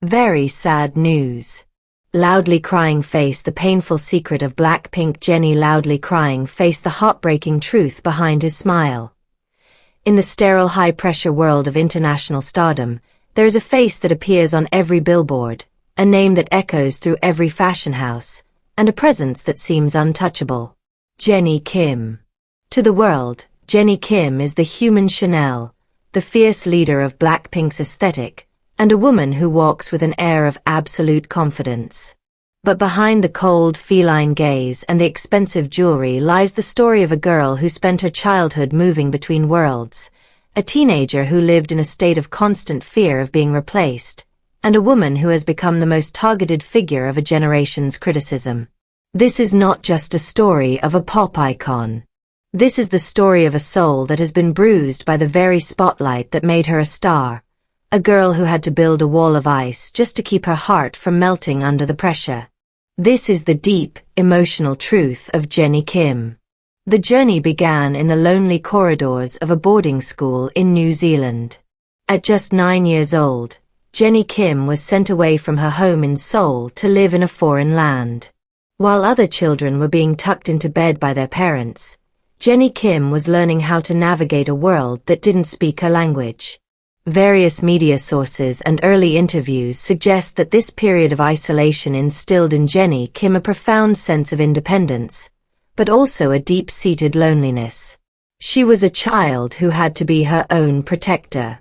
Very sad news. Loudly crying face, the painful secret of Blackpink Jennie. Loudly crying face, the heartbreaking truth behind his smile. In the sterile high-pressure world of international stardom, there is a face that appears on every billboard, a name that echoes through every fashion house, and a presence that seems untouchable. Jennie Kim. To the world, Jennie Kim is the human Chanel, the fierce leader of Blackpink's aesthetic, and a woman who walks with an air of absolute confidence. But behind the cold, feline gaze and the expensive jewelry lies the story of a girl who spent her childhood moving between worlds, a teenager who lived in a state of constant fear of being replaced, and a woman who has become the most targeted figure of a generation's criticism. This is not just a story of a pop icon. This is the story of a soul that has been bruised by the very spotlight that made her a star. A girl who had to build a wall of ice just to keep her heart from melting under the pressure. This is the deep, emotional truth of Jennie Kim. The journey began in the lonely corridors of a boarding school in New Zealand. At just 9 years old, Jennie Kim was sent away from her home in Seoul to live in a foreign land. While other children were being tucked into bed by their parents, Jennie Kim was learning how to navigate a world that didn't speak her language. Various media sources and early interviews suggest that this period of isolation instilled in Jennie Kim a profound sense of independence, but also a deep-seated loneliness. She was a child who had to be her own protector.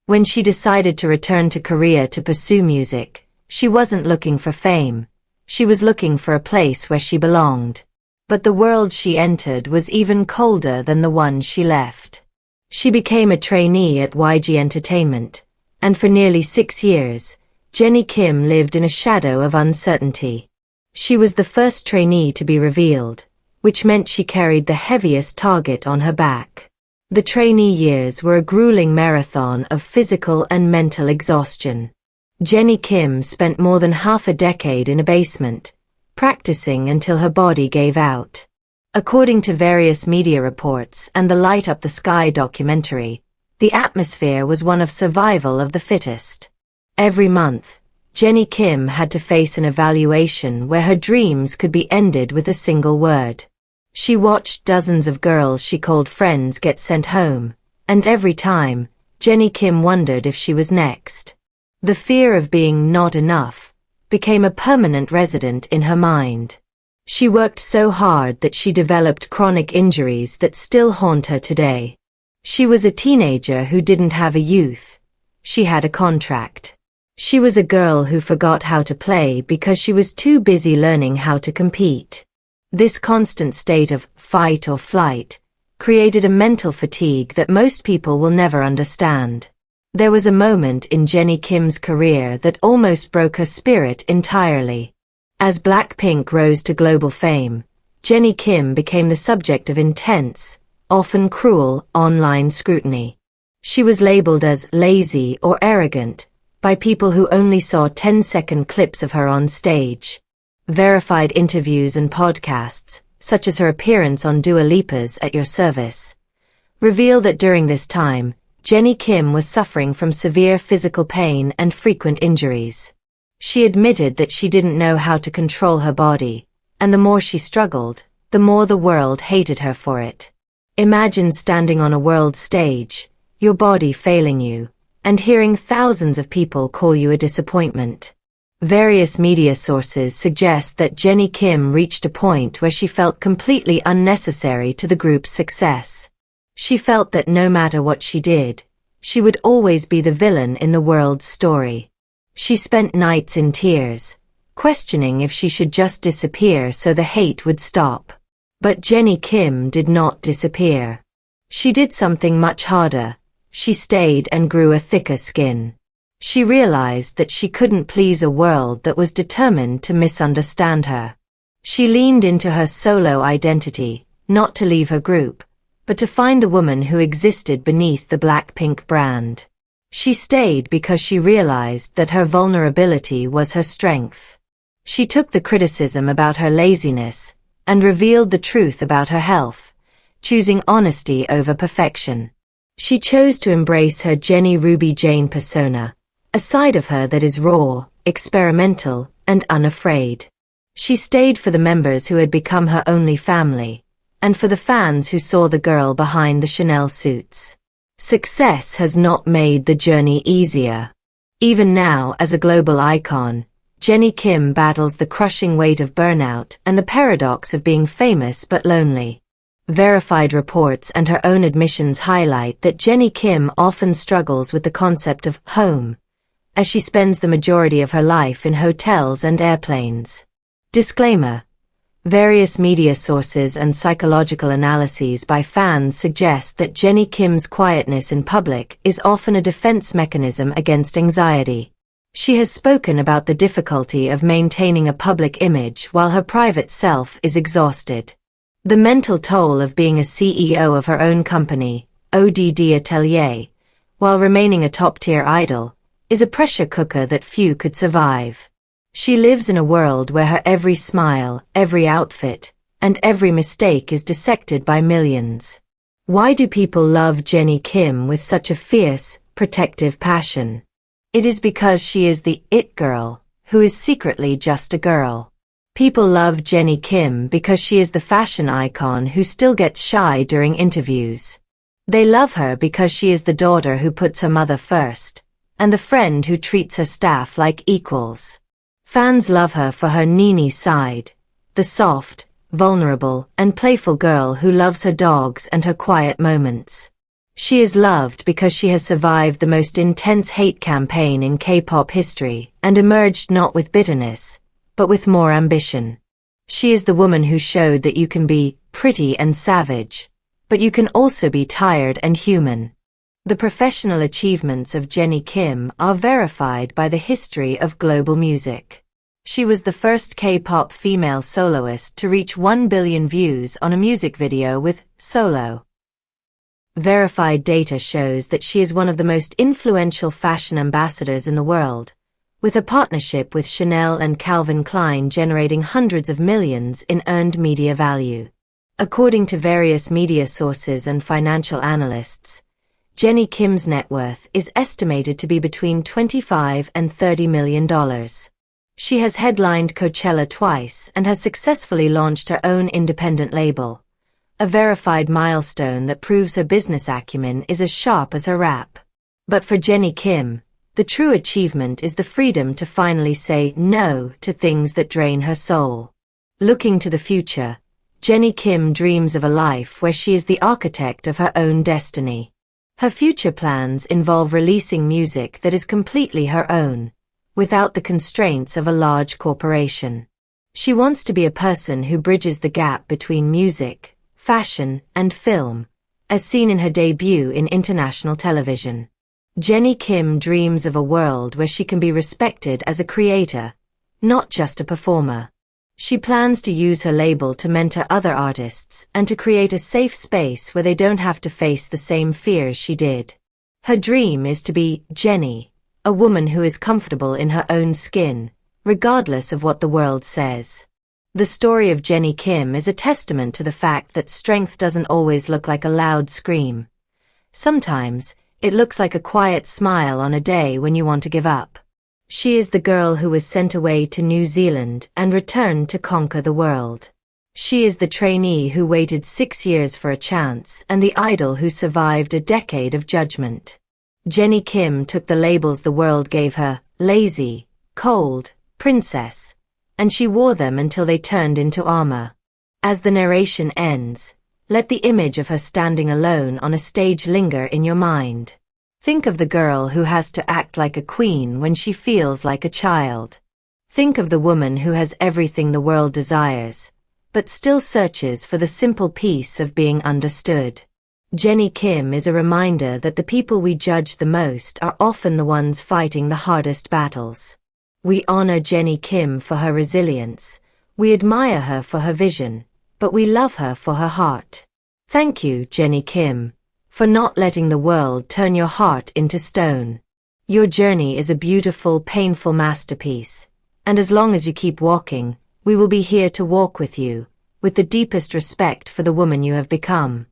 When she decided to return to Korea to pursue music, she wasn't looking for fame. She was looking for a place where she belonged. But the world she entered was even colder than the one she left. She became a trainee at YG Entertainment, and for nearly 6 years, Jennie Kim lived in a shadow of uncertainty. She was the first trainee to be revealed, which meant she carried the heaviest target on her back. The trainee years were a grueling marathon of physical and mental exhaustion. Jennie Kim spent more than half a decade in a basement, practicing until her body gave out. According to various media reports and the Light Up the Sky documentary, the atmosphere was one of survival of the fittest. Every month, Jennie Kim had to face an evaluation where her dreams could be ended with a single word. She watched dozens of girls she called friends get sent home, and every time, Jennie Kim wondered if she was next. The fear of being not enough became a permanent resident in her mind. She worked so hard that she developed chronic injuries that still haunt her today. She was a teenager who didn't have a youth. She had a contract. She was a girl who forgot how to play because she was too busy learning how to compete. This constant state of fight or flight created a mental fatigue that most people will never understand. There was a moment in Jennie Kim's career that almost broke her spirit entirely. As Blackpink rose to global fame, Jennie Kim became the subject of intense, often cruel, online scrutiny. She was labeled as lazy or arrogant by people who only saw 10-second clips of her on stage. Verified interviews and podcasts, such as her appearance on Dua Lipa's At Your Service, reveal that during this time, Jennie Kim was suffering from severe physical pain and frequent injuries. She admitted that she didn't know how to control her body, and the more she struggled, the more the world hated her for it. Imagine standing on a world stage, your body failing you, and hearing thousands of people call you a disappointment. Various media sources suggest that Jennie Kim reached a point where she felt completely unnecessary to the group's success. She felt that no matter what she did, she would always be the villain in the world's story. She spent nights in tears, questioning if she should just disappear so the hate would stop. But Jennie Kim did not disappear. She did something much harder. She stayed and grew a thicker skin. She realized that she couldn't please a world that was determined to misunderstand her. She leaned into her solo identity, not to leave her group, but to find the woman who existed beneath the Blackpink brand. She stayed because she realized that her vulnerability was her strength. She took the criticism about her laziness and revealed the truth about her health, choosing honesty over perfection. She chose to embrace her Jennie Ruby Jane persona, a side of her that is raw, experimental, and unafraid. She stayed for the members who had become her only family, and for the fans who saw the girl behind the Chanel suits. Success has not made the journey easier. Even now, as a global icon, Jennie Kim battles the crushing weight of burnout and the paradox of being famous but lonely. Verified reports and her own admissions highlight that Jennie Kim often struggles with the concept of home, as she spends the majority of her life in hotels and airplanes. Disclaimer: various media sources and psychological analyses by fans suggest that Jennie Kim's quietness in public is often a defense mechanism against anxiety. She has spoken about the difficulty of maintaining a public image while her private self is exhausted. The mental toll of being a CEO of her own company, ODD Atelier, while remaining a top-tier idol, is a pressure cooker that few could survive. She lives in a world where her every smile, every outfit, and every mistake is dissected by millions. Why do people love Jennie Kim with such a fierce, protective passion? It is because she is the it girl, who is secretly just a girl. People love Jennie Kim because she is the fashion icon who still gets shy during interviews. They love her because she is the daughter who puts her mother first, and the friend who treats her staff like equals. Fans love her for her Nini side, the soft, vulnerable, and playful girl who loves her dogs and her quiet moments. She is loved because she has survived the most intense hate campaign in K-pop history and emerged not with bitterness, but with more ambition. She is the woman who showed that you can be pretty and savage, but you can also be tired and human. The professional achievements of Jennie Kim are verified by the history of global music. She was the first K-pop female soloist to reach 1 billion views on a music video with Solo. Verified data shows that she is one of the most influential fashion ambassadors in the world, with a partnership with Chanel and Calvin Klein generating hundreds of millions in earned media value. According to various media sources and financial analysts, Jennie Kim's net worth is estimated to be between $25 and $30 million. She has headlined Coachella twice and has successfully launched her own independent label, a verified milestone that proves her business acumen is as sharp as her rap. But for Jennie Kim, the true achievement is the freedom to finally say no to things that drain her soul. Looking to the future, Jennie Kim dreams of a life where she is the architect of her own destiny. Her future plans involve releasing music that is completely her own, without the constraints of a large corporation. She wants to be a person who bridges the gap between music, fashion, and film, as seen in her debut in international television. Jennie Kim dreams of a world where she can be respected as a creator, not just a performer. She plans to use her label to mentor other artists and to create a safe space where they don't have to face the same fears she did. Her dream is to be Jennie, a woman who is comfortable in her own skin, regardless of what the world says. The story of Jennie Kim is a testament to the fact that strength doesn't always look like a loud scream. Sometimes, it looks like a quiet smile on a day when you want to give up. She is the girl who was sent away to New Zealand and returned to conquer the world. She is the trainee who waited 6 years for a chance and the idol who survived a decade of judgment. Jennie Kim took the labels the world gave her, lazy, cold, princess, and she wore them until they turned into armor. As the narration ends, let the image of her standing alone on a stage linger in your mind. Think of the girl who has to act like a queen when she feels like a child. Think of the woman who has everything the world desires, but still searches for the simple peace of being understood. Jennie Kim is a reminder that the people we judge the most are often the ones fighting the hardest battles. We honor Jennie Kim for her resilience, we admire her for her vision, but we love her for her heart. Thank you, Jennie Kim, for not letting the world turn your heart into stone. Your journey is a beautiful, painful masterpiece, and as long as you keep walking, we will be here to walk with you, with the deepest respect for the woman you have become.